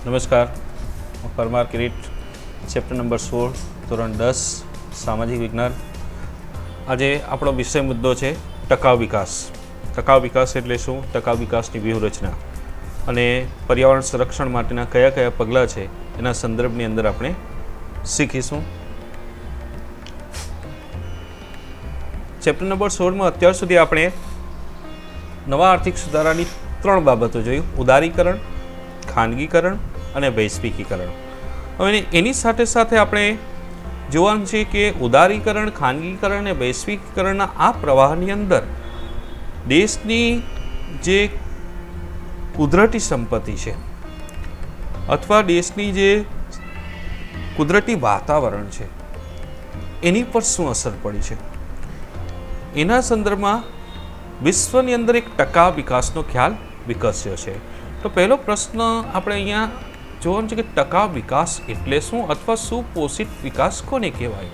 नमस्कार, परमार किरीट, chapter number 16, ધોરણ 10 सामाजिक विज्ञान। आज આપણો વિષય મુદ્દો છે ટકાઉ વિકાસ। ટકાઉ વિકાસ એટલે શું, ટકાઉ વિકાસની વ્યૂહરચના અને પર્યાવરણ સંરક્ષણ માટેના કયા કયા પગલાં છે એના સંદર્ભની અંદર આપણે શીખીશું। ચેપ્ટર નંબર 16માં અત્યાર સુધી આપણે નવા આર્થિક સુધારાની 3 બાબતો જોઈ, ઉદારીકરણ, ખાનગીકરણ અને વૈશ્વિકીકરણ। હવે એની સાથે સાથે આપણે જોવાનું છે કે ઉદારીકરણ, ખાનગીકરણ અને વૈશ્વિકીકરણના આ પ્રવાહની અંદર દેશની જે કુદરતી સંપત્તિ છે અથવા દેશની જે કુદરતી વાતાવરણ છે એની પર શું અસર પડી છે, એના સંદર્ભમાં વિશ્વની અંદર એક ટકાઉ વિકાસનો ખ્યાલ વિકસ્યો છે। તો પહેલો પ્રશ્ન આપણે અહીંયા જોવાનું છે કે ટકાઉ વિકાસ એટલે શું અથવા સુપોષિત વિકાસ કોને કહેવાય।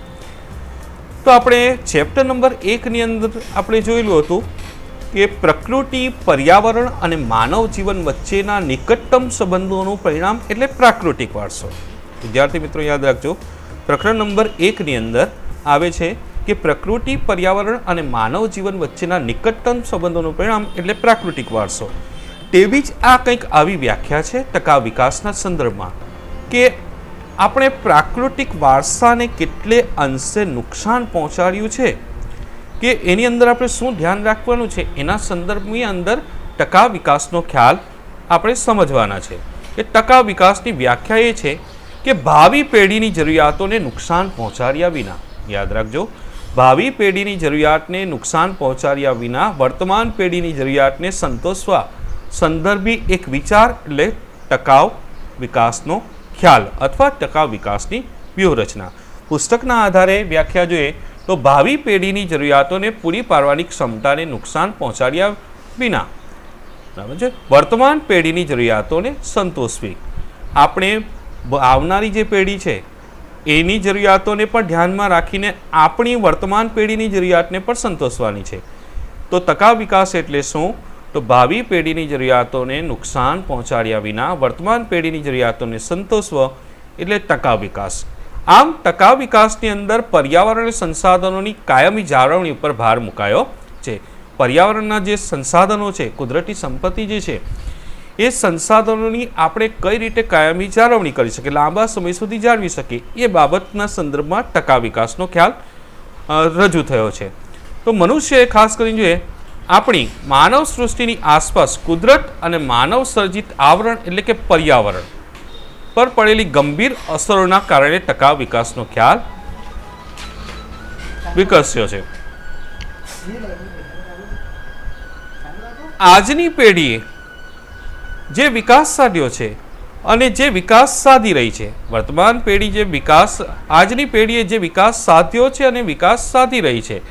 તો આપણે ચેપ્ટર નંબર 1ની અંદર આપણે જોયેલું હતું કે પ્રકૃતિ, પર્યાવરણ અને માનવ જીવન વચ્ચેના નિકટતમ સંબંધોનું પરિણામ એટલે પ્રાકૃતિક વારસો। વિદ્યાર્થી મિત્રો યાદ રાખજો, પ્રકરણ નંબર 1ની અંદર આવે છે કે પ્રકૃતિ, પર્યાવરણ અને માનવ જીવન વચ્ચેના નિકટતમ સંબંધોનું પરિણામ એટલે પ્રાકૃતિક વારસો। તેવી જ આ કંઈક આવી વ્યાખ્યા છે ટકાઉ વિકાસના સંદર્ભમાં કે આપણે પ્રાકૃતિક વારસાને કેટલે અંશે નુકસાન પહોંચાડ્યું છે કે એની અંદર આપણે શું ધ્યાન રાખવાનું છે, એના સંદર્ભની અંદર ટકાઉ વિકાસનો ખ્યાલ આપણે સમજવાના છે। કે ટકાઉ વિકાસની વ્યાખ્યા એ છે કે ભાવિ પેઢીની જરૂરિયાતોને નુકસાન પહોંચાડ્યા વિના, યાદ રાખજો, ભાવિ પેઢીની જરૂરિયાતને નુકસાન પહોંચાડ્યા વિના વર્તમાન પેઢીની જરૂરિયાતને સંતોષવા સંદર્ભી એક વિચાર એટલે ટકાઉ વિકાસનો ખ્યાલ અથવા ટકાઉ વિકાસની વ્યૂહરચના। પુસ્તકના આધારે વ્યાખ્યા જોઈએ તો ભાવિ પેઢીની જરૂરિયાતોને પૂરી પાડવાની ક્ષમતાને નુકસાન પહોંચાડ્યા વિના, બરાબર છે, વર્તમાન પેઢીની જરૂરિયાતોને સંતોષવી। આપણે આવનારી જે પેઢી છે એની જરૂરિયાતોને પણ ધ્યાનમાં રાખીને આપણી વર્તમાન પેઢીની જરૂરિયાતને પણ સંતોષવાની છે। તો ટકાઉ વિકાસ એટલે શું, તો ભાવિ પેઢીની જરૂરિયાતોને નુકસાન પહોંચાડ્યા વિના વર્તમાન પેઢીની જરૂરિયાતોને સંતોષવો એટલે ટકાઉ વિકાસ। આમ ટકાઉ વિકાસની અંદર પર્યાવરણ અને સંસાધનોની કાયમી જાળવણી ઉપર ભાર મુકાયો છે। પર્યાવરણના જે સંસાધનો છે, કુદરતી સંપત્તિ જે છે, એ સંસાધનોની આપણે કઈ રીતે કાયમી જાળવણી કરી શકીએ, લાંબા સમય સુધી જાળવી શકીએ, એ બાબતના સંદર્ભમાં ટકાઉ વિકાસનો ખ્યાલ રજૂ થયો છે। તો મનુષ્યએ ખાસ કરીને જોઈએ આપણી માનવ સૃષ્ટિની આસપાસ કુદરત અને માનવ સર્જિત આવરણ એટલે કે પર્યાવરણ પર પડેલી ગંભીર અસરોના કારણે ટકાઉ વિકાસનો ખ્યાલ વિકસ્યો છે। આજની પેઢીએ જે વિકાસ સાધ્યો છે અને જે વિકાસ સાધી રહી છે, વર્તમાન પેઢી જે વિકાસ, આજની પેઢીએ જે વિકાસ સાધ્યો છે અને વિકાસ સાધી રહી છે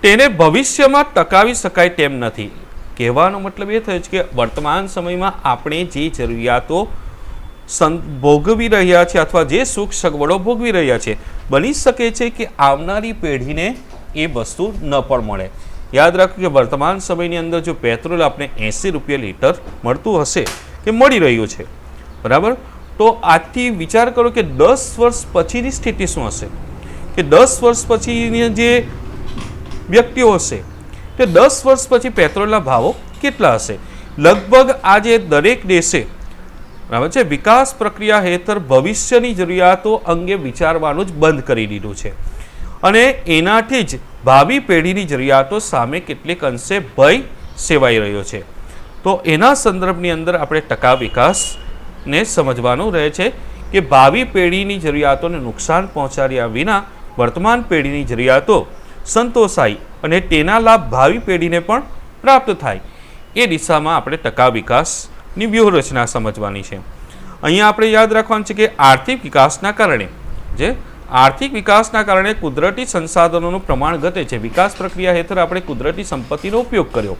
તેને ભવિષ્યમાં ટકાવી શકાય તેમ નથી। કહેવાનો મતલબ એ થયો છે કે વર્તમાન સમયમાં આપણે જે જરૂરિયાતો ભોગવી રહ્યા છે અથવા જે સુખ સગવડો ભોગવી રહ્યા છે, બની શકે છે કે આવનારી પેઢીને એ વસ્તુ ન પણ મળે। યાદ રાખો કે વર્તમાન સમયની અંદર જો પેટ્રોલ આપણે 80 રૂપિયા લીટર મળતું હશે કે મળી રહ્યું છે, બરાબર, તો આજથી વિચાર કરો કે 10 વર્ષ પછીની સ્થિતિ શું હશે, કે 10 વર્ષ પછીની જે વ્યક્તિઓ હશે તે 10 વર્ષ પછી પેટ્રોલના ભાવો કેટલા હશે। લગભગ આજે દરેક દેશે, બરાબર છે, વિકાસ પ્રક્રિયા હેઠળ ભવિષ્યની જરૂરિયાતો અંગે વિચારવાનું જ બંધ કરી દીધું છે અને એનાથી જ ભાવિ પેઢીની જરૂરિયાતો સામે કેટલીક અંશે ભય સેવાઈ રહ્યો છે। તો એના સંદર્ભની અંદર આપણે ટકાઉ વિકાસને સમજવાનું રહે છે કે ભાવિ પેઢીની જરૂરિયાતોને નુકસાન પહોંચાડ્યા વિના વર્તમાન પેઢીની જરૂરિયાતો સંતોષાય અને તેના લાભ ભાવિ પેઢીને પણ પ્રાપ્ત થાય, એ દિશામાં આપણે ટકાઉ વિકાસની વ્યૂહરચના સમજવાની છે। અહીંયા આપણે યાદ રાખવાનું છે કે આર્થિક વિકાસના કારણે કુદરતી સંસાધનોનું પ્રમાણ ઘટે છે। વિકાસ પ્રક્રિયા હેઠળ આપણે કુદરતી સંપત્તિનો ઉપયોગ કર્યો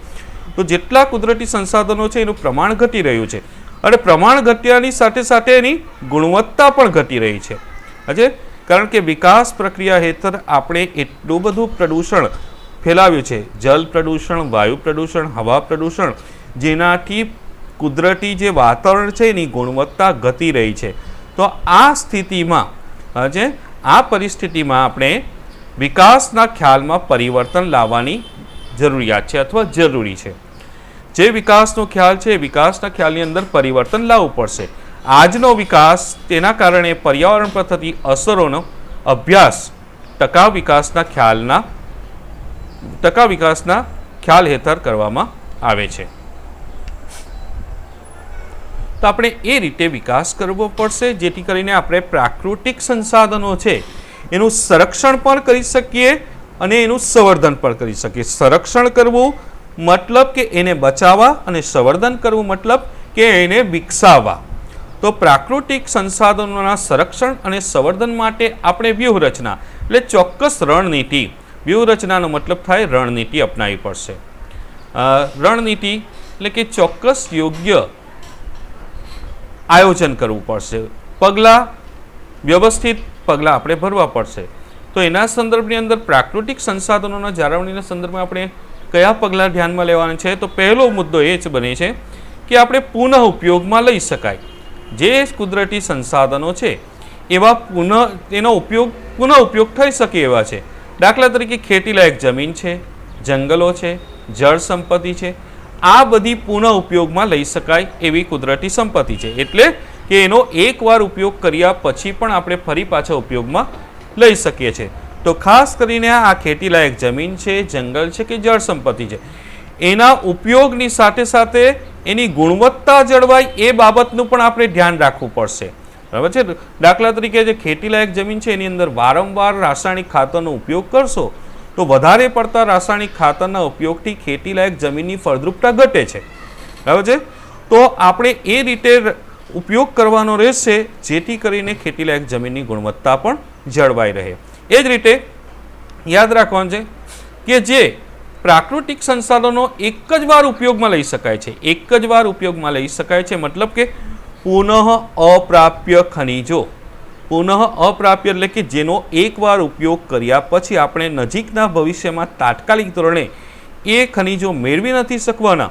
તો જેટલા કુદરતી સંસાધનો છે એનું પ્રમાણ ઘટી રહ્યું છે અને પ્રમાણ ઘટ્યાની સાથે સાથે એની ગુણવત્તા પણ ઘટી રહી છે। કારણ કે વિકાસ પ્રક્રિયા હેઠળ આપણે એટલું બધું પ્રદૂષણ ફેલાવ્યું છે, જલ પ્રદૂષણ, વાયુ પ્રદૂષણ, હવા પ્રદૂષણ, જેનાથી કુદરતી જે વાતાવરણ છે એની ગુણવત્તા ઘટી રહી છે. તો આ સ્થિતિમાં આ પરિસ્થિતિમાં આપણે વિકાસના ખ્યાલમાં પરિવર્તન લાવવાની જરૂરિયાત છે અથવા જરૂરી છે. જે વિકાસનો ખ્યાલ છે એ વિકાસના ખ્યાલની અંદર પરિવર્તન લાવવું પડશે. આજનો વિકાસ તેના કારણે પર્યાવરણ પર થતી અસરોનો અભ્યાસ ટકાઉ વિકાસના ખ્યાલ હેઠળ કરવામાં આવે છે. તો આપણે એ રીતે વિકાસ કરવો પડશે જેથી કરીને આપણે પ્રાકૃતિક સંસાધનો છે એનું સંરક્ષણ પણ કરી શકીએ અને એનું સંવર્ધન પણ કરી શકીએ. સંરક્ષણ કરવું મતલબ કે એને બચાવવા અને સંવર્ધન કરવું મતલબ કે એને વિકસાવવા. તો પ્રાકૃતિક સંસાધનોના સંરક્ષણ અને સંવર્ધન માટે આપણે વ્યૂહરચના એટલે ચોક્કસ રણનીતિ, વ્યૂહરચનાનો મતલબ થાય રણનીતિ અપનાવવી પડશે. રણનીતિ એટલે કે ચોક્કસ યોગ્ય આયોજન કરવું પડશે, પગલાં વ્યવસ્થિત પગલાં આપણે ભરવા પડશે. તો એના સંદર્ભની અંદર પ્રાકૃતિક સંસાધનોના જાળવણીના સંદર્ભમાં આપણે કયા પગલાં ધ્યાનમાં લેવાના છે? તો પહેલો મુદ્દો એ જ બને છે કે આપણે પુનઃ ઉપયોગમાં લઈ શકાય જે કુદરતી સંસાધનો છે એવા તેનો પુનઃ ઉપયોગ થઈ શકે એવા છે. દાખલા તરીકે ખેતીલાયક જમીન છે, જંગલો છે, જળ સંપત્તિ છે, આ બધી પુનઃ ઉપયોગમાં લઈ શકાય એવી કુદરતી સંપત્તિ છે. એટલે કે એનો એકવાર ઉપયોગ કર્યા પછી પણ આપણે ફરી પાછા ઉપયોગમાં લઈ શકીએ છીએ. તો ખાસ કરીને આ ખેતીલાયક જમીન છે, જંગલ છે કે જળ સંપત્તિ છે, એના ઉપયોગની સાથે સાથે એની ગુણવત્તા જળવાય એ બાબતનું પણ આપણે ધ્યાન રાખવું પડશે. બરાબર છે. દાખલા તરીકે જે ખેતીલાયક જમીન છે એની અંદર વારંવાર રાસાયણિક ખાતરનો ઉપયોગ કરશો તો વધારે પડતા રાસાયણિક ખાતરના ઉપયોગથી ખેતીલાયક જમીનની ફળદ્રુપતા ઘટે છે. બરાબર છે. તો આપણે એ રીતે ઉપયોગ કરવાનો રહેશે જેથી કરીને ખેતીલાયક જમીનની ગુણવત્તા પણ જળવાઈ રહે. એ જ રીતે યાદ રાખવાનું છે કે જે પ્રાકૃતિક સંસાધનો એક જ વાર ઉપયોગમાં લઈ શકાય છે, એક જ વાર ઉપયોગમાં લઈ શકાય છે મતલબ કે પુનઃ અપ્રાપ્ય ખનિજો. પુનઃ અપ્રાપ્ય એટલે કે જેનો એકવાર ઉપયોગ કર્યા પછી આપણે નજીકના ભવિષ્યમાં તાત્કાલિક ધોરણે એ ખનિજો મેળવી નથી શકવાના.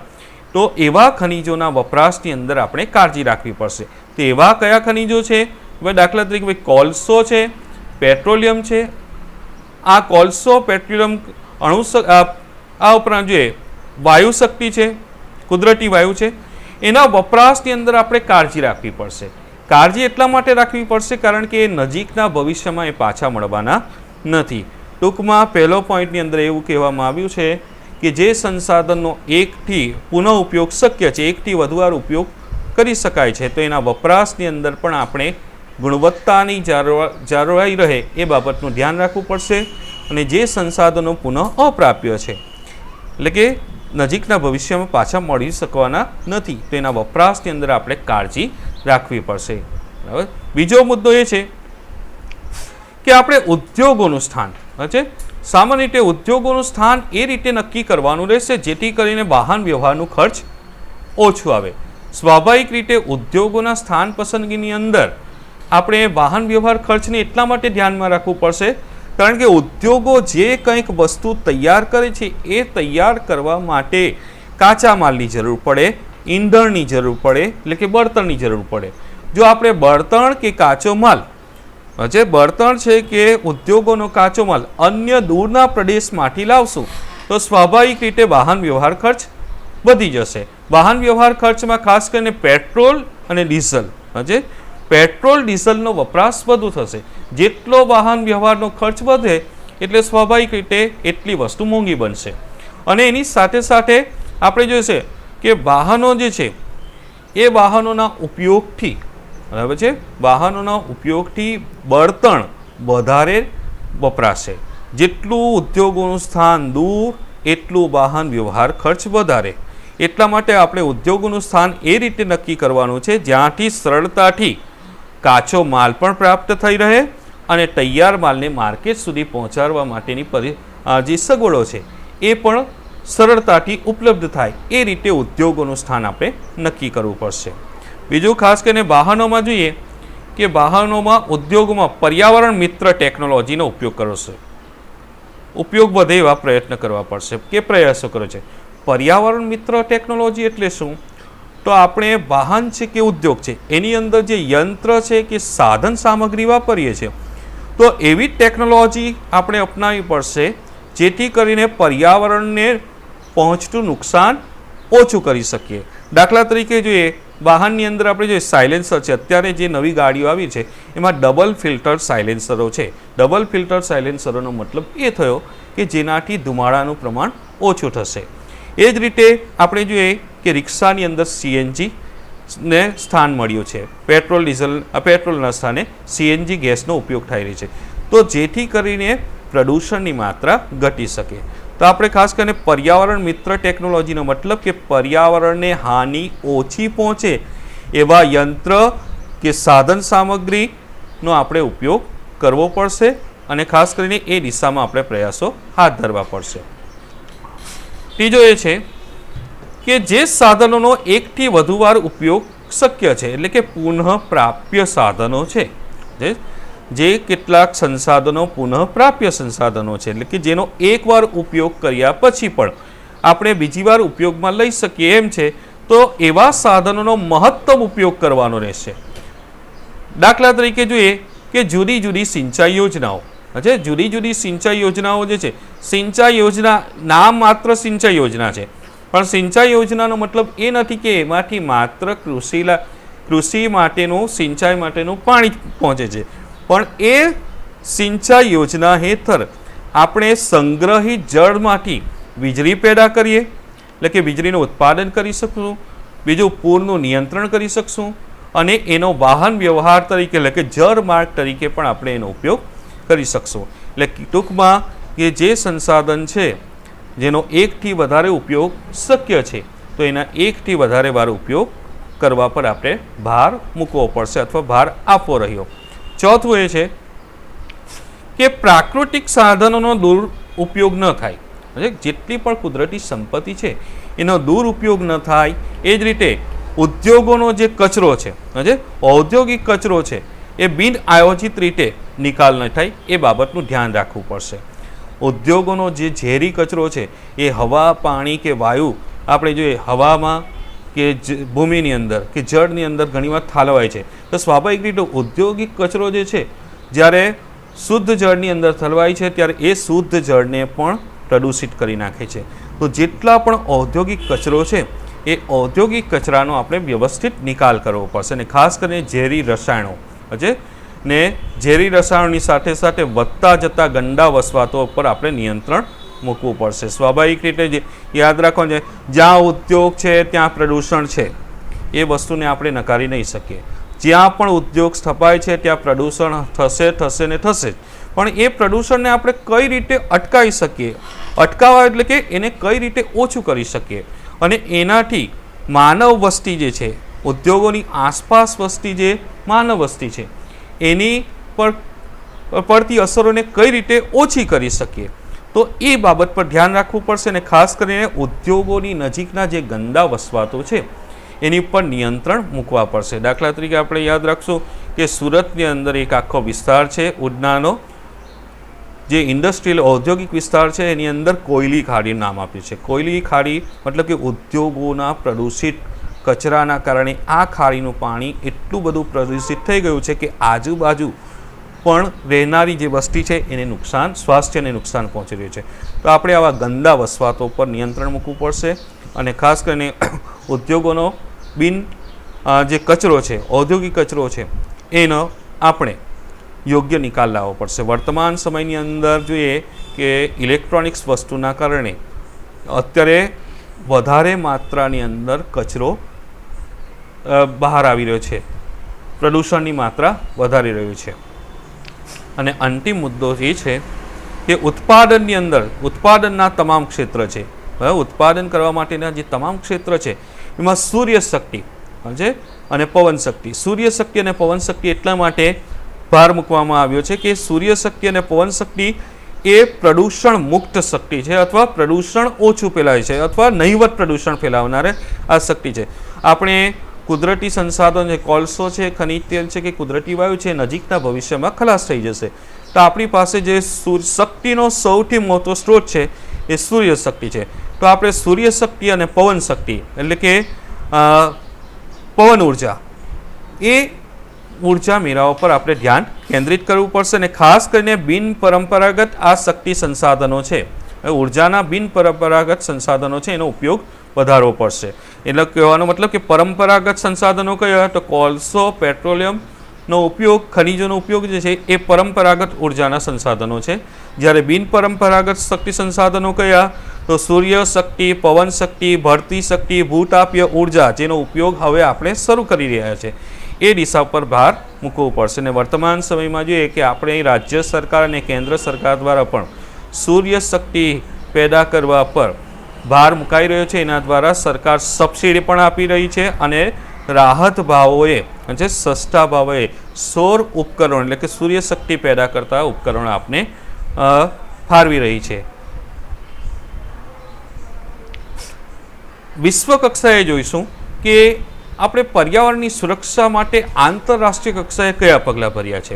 તો એવા ખનિજોના વપરાશની અંદર આપણે કાળજી રાખવી પડશે. તો એવા કયા ખનિજો છે? હવે દાખલા તરીકે કોલસો છે, પેટ્રોલિયમ છે. આ કોલસો, પેટ્રોલિયમ, આ ઉપરાંત જે વાયુ શક્તિ છે, કુદરતી વાયુ છે, એના વપરાશની અંદર આપણે કાળજી રાખવી પડશે. કાળજી એટલા માટે રાખવી પડશે કારણ કે એ નજીકના ભવિષ્યમાં એ પાછા મળવાના નથી. ટૂંકમાં પહેલો પોઈન્ટની અંદર એવું કહેવામાં આવ્યું છે કે જે સંસાધનનો એકથી પુનઃ ઉપયોગ શક્ય છે, એકથી વધુ વાર ઉપયોગ કરી શકાય છે, તો એના વપરાશની અંદર પણ આપણે ગુણવત્તાની જાળવાઈ રહે એ બાબતનું ધ્યાન રાખવું પડશે. અને જે સંસાધનો પુનઃ અપ્રાપ્ય છે એટલે કે નજીકના ભવિષ્યમાં પાછા મળી શકવાના નથી તો એના વપરાશની અંદર આપણે કાળજી રાખવી પડશે. બરાબર. બીજો મુદ્દો એ છે કે આપણે ઉદ્યોગોનું સ્થાન છે. સામાન્ય રીતે ઉદ્યોગોનું સ્થાન એ રીતે નક્કી કરવાનું રહેશે જેથી કરીને વાહન વ્યવહારનું ખર્ચ ઓછું આવે. સ્વાભાવિક રીતે ઉદ્યોગોના સ્થાન પસંદગીની અંદર આપણે વાહન વ્યવહાર ખર્ચને એટલા માટે ધ્યાનમાં રાખવું પડશે કારણ કે ઉદ્યોગો જે કંઈક વસ્તુ તૈયાર કરે છે એ તૈયાર કરવા માટે કાચા માલની જરૂર પડે, ઈંધણની જરૂર પડે એટલે કે બળતણની જરૂર પડે. જો આપણે બળતણ કે કાચો માલ, જે બળતણ છે કે ઉદ્યોગોનો કાચો માલ અન્ય દૂરના પ્રદેશમાંથી લાવશું તો સ્વાભાવિક રીતે વાહન વ્યવહાર ખર્ચ વધી જશે. વાહન વ્યવહાર ખર્ચમાં ખાસ કરીને પેટ્રોલ અને ડીઝલ, પેટ્રોલ ડીઝલનો વપરાશ વધુ થશે. જેટલો વાહન વ્યવહારનો ખર્ચ વધે એટલે સ્વાભાવિક રીતે એટલી વસ્તુ મોંઘી બનશે. અને એની સાથે સાથે આપણે જોઈશે કે વાહનો જે છે એ વાહનોના ઉપયોગથી, બરાબર છે, વાહનોના ઉપયોગથી બળતણ વધારે વપરાશે. જેટલું ઉદ્યોગોનું સ્થાન દૂર એટલું વાહન વ્યવહાર ખર્ચ વધારે. એટલા માટે આપણે ઉદ્યોગોનું સ્થાન એ રીતે નક્કી કરવાનું છે જ્યાંથી સરળતાથી કાચો માલ પણ પ્રાપ્ત થઈ રહે અને તૈયાર માલને માર્કેટ સુધી પહોંચાડવા માટેની જે સગવડો છે એ પણ સરળતાથી ઉપલબ્ધ થાય એ રીતે ઉદ્યોગોનું સ્થાન આપણે નક્કી કરવું પડશે. બીજું ખાસ કરીને વાહનોમાં જોઈએ કે વાહનોમાં ઉદ્યોગોમાં પર્યાવરણ મિત્ર ટેકનોલોજીનો ઉપયોગ કરશે. ઉપયોગ વધે એવા પ્રયત્ન કરવા પડશે કે પ્રયાસો કરે છે. પર્યાવરણ મિત્ર ટેકનોલોજી એટલે શું? તો આપણે વાહન છે કે ઉદ્યોગ છે એની અંદર જે યંત્ર છે કે સાધન સામગ્રી વાપરીએ છીએ તો એવી ટેકનોલોજી આપણે અપનાવવી પડશે જેથી કરીને પર્યાવરણને પહોંચતું નુકસાન ઓછું કરી શકીએ. દાખલા તરીકે જોઈએ વાહનની અંદર આપણે જે સાયલેન્સર છે, અત્યારે જે નવી ગાડીઓ આવી છે એમાં ડબલ ફિલ્ટર સાયલેન્સરો છે. ડબલ ફિલ્ટર સાયલેન્સરોનો મતલબ એ થયો કે જેનાથી ધુમાડાનું પ્રમાણ ઓછું થશે. એ જ રીતે આપણે જોઈએ કે રિક્ષાની અંદર સીએનજી ને સ્થાન મળ્યું છે. પેટ્રોલના સ્થાને સીએનજી ગેસનો ઉપયોગ થઈ રહ્યો છે, તો જેથી કરીને પ્રદૂષણની માત્રા ઘટી શકે. તો આપણે ખાસ કરીને પર્યાવરણ મિત્ર ટેકનોલોજીનો મતલબ કે પર્યાવરણને હાનિ ઓછી પહોંચે એવા યંત્ર કે સાધન સામગ્રીનો આપણે ઉપયોગ કરવો પડશે અને ખાસ કરીને એ દિશામાં આપણે પ્રયાસો હાથ ધરવા પડશે. ત્રીજો એ છે કે જે સાધનોનો એકથી વધુ વાર ઉપયોગ શક્ય છે, એટલે કે પુનઃપ્રાપ્ય સાધનો છે, જે કેટલાક સંસાધનો પુનઃપ્રાપ્ય સંસાધનો છે, એટલે કે જેનો એકવાર ઉપયોગ કર્યા પછી પણ આપણે બીજી વાર ઉપયોગમાં લઈ શકીએ એમ છે, તો એવા સાધનોનો મહત્તમ ઉપયોગ કરવાનો રહેશે. દાખલા તરીકે જોઈએ કે જુદી જુદી સિંચાઈ યોજનાઓ છે. જુદી જુદી સિંચાઈ યોજનાઓ જે છે, સિંચાઈ યોજના નામ માત્ર સિંચાઈ યોજના છે, પણ સિંચાઈ યોજનાનો મતલબ એ નથી કે એમાંથી માત્ર કૃષિ માટેનું સિંચાઈ માટેનું પાણી પહોંચે છે, પણ એ સિંચાઈ યોજના હેઠળ આપણે સંગ્રહિત જળમાંથી વીજળી પેદા કરીએ, એટલે કે વીજળીનું ઉત્પાદન કરી શકશું. બીજું પૂરનું નિયંત્રણ કરી શકશું અને એનો વાહન વ્યવહાર તરીકે એટલે કે જળમાર્ગ તરીકે પણ આપણે એનો ઉપયોગ કરી શકશું. એટલે ટૂંકમાં કે જે સંસાધન છે જેનો એકથી વધારે ઉપયોગ શક્ય છે તો એના એકથી વધારે વાર ઉપયોગ કરવા પર આપણે ભાર મૂકવો પડશે અથવા ભાર આપવો રહ્યો. ચોથું એ છે કે પ્રાકૃતિક સાધનોનો દુરુપયોગ ન થાય. જેટલી પણ કુદરતી સંપત્તિ છે એનો દુરુપયોગ ન થાય. એ જ રીતે ઉદ્યોગોનો જે કચરો છે, ઔદ્યોગિક કચરો છે, એ બિન આયોજિત રીતે નિકાલ ન થાય એ બાબતનું ધ્યાન રાખવું પડશે. ઉદ્યોગોનો જે ઝેરી કચરો છે એ હવા, પાણી કે વાયુ, આપણે જોઈએ હવામાં કે ભૂમિની અંદર કે જળની અંદર ઘણીવાર ઠાલવાય છે, તો સ્વાભાવિક રીતે ઔદ્યોગિક કચરો જે છે જ્યારે શુદ્ધ જળની અંદર ઠલવાય છે ત્યારે એ શુદ્ધ જળને પણ પ્રદૂષિત કરી નાખે છે. તો જેટલા પણ ઔદ્યોગિક કચરો છે એ ઔદ્યોગિક કચરાનો આપણે વ્યવસ્થિત નિકાલ કરવો પડશે. અને ખાસ કરીને ઝેરી રસાયણો ને ઝેરી રસાયણોની સાથે સાથે વધતા જતા ગંદા વસવાટો પર આપણે નિયંત્રણ મૂકવું પડશે. સ્વાભાવિક રીતે જે યાદ રાખવાનું છે, જ્યાં ઉદ્યોગ છે ત્યાં પ્રદૂષણ છે, એ વસ્તુને આપણે નકારી નહીં શકીએ. જ્યાં પણ ઉદ્યોગ સ્થપાય છે ત્યાં પ્રદૂષણ થશે ને થશે જ. પણ એ પ્રદૂષણને આપણે કઈ રીતે અટકાવી શકીએ, અટકાવવા એટલે કે એને કઈ રીતે ઓછું કરી શકીએ અને એનાથી માનવ વસ્તી જે છે, ઉદ્યોગોની આસપાસ વસ્તી જે માનવ વસ્તી છે એની પર પડતી અસરોને કઈ રીતે ઓછી કરી શકીએ, તો એ બાબત પર ધ્યાન રાખવું પડશે. અને ખાસ કરીને ઉદ્યોગોની નજીકના જે ગંદા વસવાટો છે એની પર નિયંત્રણ મૂકવા પડશે. દાખલા તરીકે આપણે યાદ રાખશું કે સુરતની અંદર એક આખો વિસ્તાર છે ઉડનાનો, જે ઇન્ડસ્ટ્રીયલ ઔદ્યોગિક વિસ્તાર છે એની અંદર કોયલી ખાડીનું નામ આપ્યું છે. કોયલી ખાડી મતલબ કે ઉદ્યોગોના પ્રદૂષિત કચરાના કારણે આ ખાડીનું પાણી એટલું બધું પ્રદૂષિત થઈ ગયું છે કે આજુબાજુ પણ રહેનારી જે વસ્તી છે એને નુકસાન, સ્વાસ્થ્યને નુકસાન પહોંચી રહ્યું છે. તો આપણે આવા ગંદા વસવાટો પર નિયંત્રણ મૂકવું પડશે અને ખાસ કરીને ઉદ્યોગોનો જે કચરો છે, ઔદ્યોગિક કચરો છે, એનો આપણે યોગ્ય નિકાલ લાવવો પડશે. વર્તમાન સમયની અંદર જોઈએ કે ઇલેક્ટ્રોનિક્સ વસ્તુના કારણે અત્યારે વધારે માત્રાની અંદર કચરો બહાર આવી રહ્યો છે, પ્રદૂષણની માત્રા વધારી રહ્યું છે. અને અંતિમ મુદ્દો એ છે કે ઉત્પાદનની અંદર ઉત્પાદનના તમામ ક્ષેત્ર છે, ઉત્પાદન કરવા માટેના જે તમામ ક્ષેત્ર છે એમાં સૂર્ય શક્તિ છે અને પવન શક્તિ. સૂર્ય શક્તિ અને પવન શક્તિ એટલા માટે ભાર મૂકવામાં આવ્યો છે કે સૂર્ય શક્તિ અને પવન શક્તિ એ પ્રદૂષણ મુક્ત શક્તિ છે અથવા પ્રદૂષણ ઓછું ફેલાય છે અથવા નહીવત પ્રદૂષણ ફેલાવનાર આ શક્તિ છે. આપણે કુદરતી સંસાધન છે, કોલસો છે, ખનિજ તેલ છે કે કુદરતી વાયુ છે, નજીકના ભવિષ્યમાં ખલાસ થઈ જશે. તો આપણી પાસે જે શક્તિનો સૌથી મોટો સ્ત્રોત છે એ સૂર્ય શક્તિ છે. તો આપણે સૂર્ય શક્તિ અને પવન શક્તિ એટલે કે પવન ઉર્જા, એ ઉર્જા મેળવવા પર આપણે ધ્યાન કેન્દ્રિત કરવું પડશે અને ખાસ કરીને બિન પરંપરાગત આ શક્તિ સંસાધનો છે, ઉર્જાના બિન પરંપરાગત સંસાધનો છે એનો ઉપયોગ વધારવો પડશે. એટલે કહેવાનો મતલબ કે પરંપરાગત સંસાધનો કયા તો કોલસો, પેટ્રોલિયમનો ઉપયોગ, ખનિજોનો ઉપયોગ જે છે એ પરંપરાગત ઉર્જાના સંસાધનો છે. જ્યારે બિન પરંપરાગત શક્તિ સંસાધનો કયા તો સૂર્ય શક્તિ, પવન શક્તિ, ભરતી શક્તિ, ભૂતાપીય ઉર્જા, જેનો ઉપયોગ હવે આપણે શરૂ કરી રહ્યા છે, એ દિશા પર ભાર મૂકવો પડશે. અને વર્તમાન સમયમાં જોઈએ કે આપણે રાજ્ય સરકાર અને કેન્દ્ર સરકાર દ્વારા પણ સૂર્ય શક્તિ પેદા કરવા પર ભાર મુકાઈ રહ્યો છે. એના દ્વારા સરકાર સબસિડી પણ આપી રહી છે અને રાહત ભાવોએ, જે સસ્તા ભાવે સૌર ઉપકરણો એટલે કે સૂર્ય શક્તિ પેદા કરતા ઉપકરણો આપને ફાળવી રહી છે. વિશ્વ કક્ષાએ જોઈશું કે આપણે પર્યાવરણની સુરક્ષા માટે આંતરરાષ્ટ્રીય કક્ષાએ કયા પગલાં ભર્યા છે.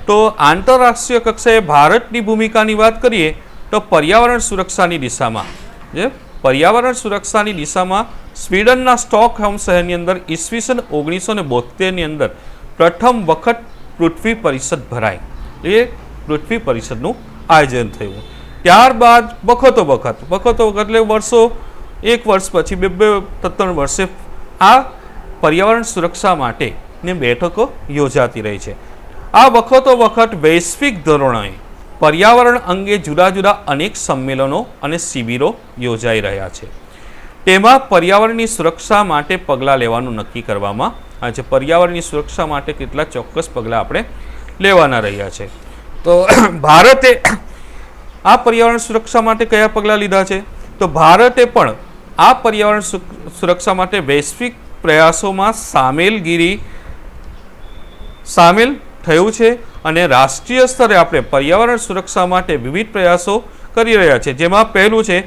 તો આંતરરાષ્ટ્રીય કક્ષાએ ભારતની ભૂમિકાની વાત કરીએ તો પર્યાવરણ સુરક્ષાની દિશામાં, જે પર્યાવરણ સુરક્ષાની દિશામાં સ્વીડનના સ્ટોકહોમ શહેરની અંદર ઈસવીસન 1972ની અંદર પ્રથમ વખત પૃથ્વી પરિષદ ભરાઈ. એ પૃથ્વી પરિષદનું આયોજન થયું. ત્યારબાદ વખતો વખત એટલે વર્ષો, એક વર્ષ પછી, બે 3 વર્ષે આ પર્યાવરણ સુરક્ષા માટેની બેઠકો યોજાતી રહી છે. આ વખતો વખત વૈશ્વિક ધોરણોએ પર્યાવરણ અંગે જુદા જુદા અનેક સંમેલનો અને શિબિરો યોજાઈ રહ્યા છે. તેમાં પર્યાવરણની સુરક્ષા માટે પગલાં લેવાનું નક્કી કરવામાં આવે છે. પર્યાવરણની સુરક્ષા માટે કેટલાક ચોક્કસ પગલાં આપણે લેવાના રહ્યા છે. તો ભારતે આ પર્યાવરણ સુરક્ષા માટે કયા પગલાં લીધા છે? તો ભારતે પણ આ પર્યાવરણ સુરક્ષા માટે વૈશ્વિક પ્રયાસોમાં સામેલ થયું છે અને રાષ્ટ્રીય સ્તરે આપણે પર્યાવરણ સુરક્ષા માટે વિવિધ પ્રયાસો કરી રહ્યા છે. જેમાં પહેલું છે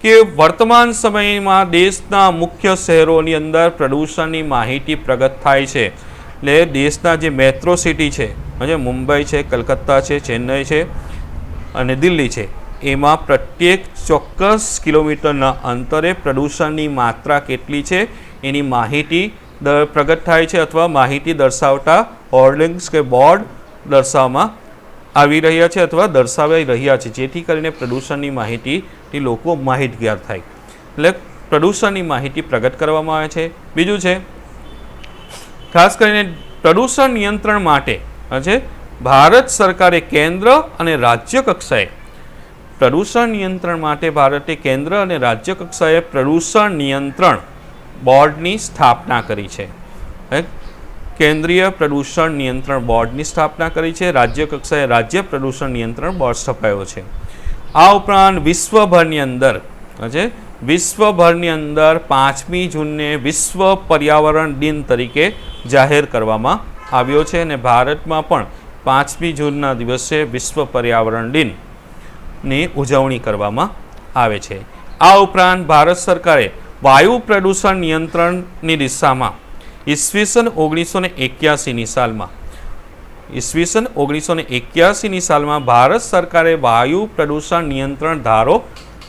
કે વર્તમાન સમયમાં દેશના મુખ્ય શહેરોની અંદર પ્રદૂષણની માહિતી પ્રગટ થાય છે. એટલે દેશના જે મેટ્રો સિટી છે, મુંબઈ છે, કલકત્તા છે, ચેન્નઈ છે અને દિલ્હી છે, એમાં પ્રત્યેક ચોક્કસ કિલોમીટરના અંતરે પ્રદૂષણની માત્રા કેટલી છે એની માહિતી પ્રગટ થાય છે અથવા માહિતી દર્શાવતા હોર્ડિંગ્સ કે બોર્ડ દર્શાવવામાં આવી રહ્યા છે અથવા દર્શાવાઈ રહ્યા છે, જેથી કરીને પ્રદૂષણની માહિતીથી લોકો માહિતગાર થાય. એટલે પ્રદૂષણની માહિતી પ્રગટ કરવામાં આવે છે. બીજું છે ખાસ કરીને પ્રદૂષણ નિયંત્રણ માટે ભારત સરકારે કેન્દ્ર અને રાજ્ય કક્ષાએ પ્રદૂષણ નિયંત્રણ માટે ભારતે કેન્દ્ર અને રાજ્ય કક્ષાએ પ્રદૂષણ નિયંત્રણ બોર્ડની સ્થાપના કરી છે. કેન્દ્રીય પ્રદૂષણ નિયંત્રણ બોર્ડની સ્થાપના કરી છે. રાજ્ય કક્ષાએ રાજ્ય પ્રદૂષણ નિયંત્રણ બોર્ડ સ્થપાયો છે. આ ઉપરાંત વિશ્વભરની અંદર 5મી જૂનને વિશ્વ પર્યાવરણ દિન તરીકે જાહેર કરવામાં આવ્યો છે અને ભારતમાં પણ 5મી જૂનના દિવસે વિશ્વ પર્યાવરણ દિનની ઉજવણી કરવામાં આવે છે. આ ઉપરાંત ભારત સરકારે વાયુ પ્રદૂષણ નિયંત્રણની દિશામાં ઈસવીસન 1981ની સાલમાં ભારત સરકારે વાયુ પ્રદૂષણ નિયંત્રણ ધારો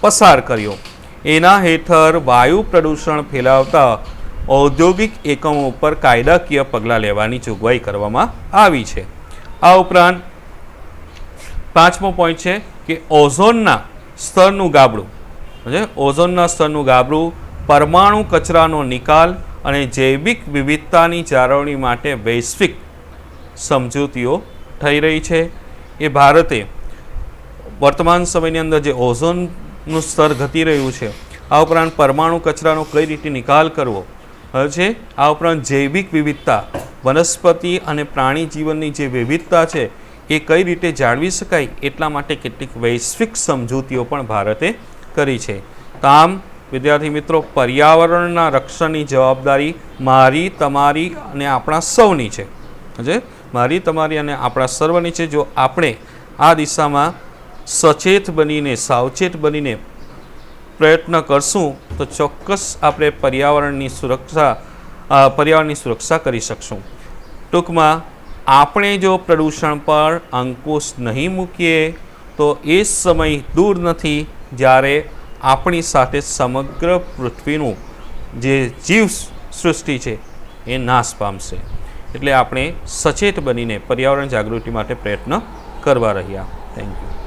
પસાર કર્યો. એના હેઠળ વાયુ પ્રદૂષણ ફેલાવતા ઔદ્યોગિક એકમો ઉપર કાયદાકીય પગલાં લેવાની જોગવાઈ કરવામાં આવી છે. આ ઉપરાંત 5મો પોઈન્ટ છે કે ઓઝોનના સ્તરનું ગાબડું, પરમાણુ કચરાનો નિકાલ અને જૈવિક વિવિધતાની જાળવણી માટે વૈશ્વિક સમજૂતીઓ થઈ રહી છે. એ ભારતે વર્તમાન સમયની અંદર જે ઓઝોનનું સ્તર ઘટી રહ્યું છે, આ ઉપરાંત પરમાણુ કચરાનો કઈ રીતે નિકાલ કરવો છે, આ ઉપરાંત જૈવિક વિવિધતા, વનસ્પતિ અને પ્રાણી જીવનની જે વિવિધતા છે એ કઈ રીતે જાળવી શકાય એટલા માટે કેટલીક વૈશ્વિક સમજૂતીઓ પણ ભારતે કરી છે. તો આમ વિદ્યાર્થી મિત્રો, પર્યાવરણના રક્ષણની જવાબદારી મારી, તમારી અને આપણા સૌની છે. મારી, તમારી અને આપણા સર્વની છે. જો આપણે આ દિશામાં સચેત બનીને, સાવચેત બનીને પ્રયત્ન કરશું તો ચોક્કસ આપણે પર્યાવરણની સુરક્ષા કરી શકશું. ટૂંકમાં આપણે જો પ્રદૂષણ પર અંકુશ નહીં મૂકીએ તો એ સમય દૂર નથી જ્યારે આપણી સાથે સમગ્ર પૃથ્વીનું જે જીવ સૃષ્ટિ છે એ નાશ પામશે. એટલે આપણે સચેત બનીને પર્યાવરણ જાગૃતિ માટે પ્રયત્ન કરવા રહ્યા. Thank you.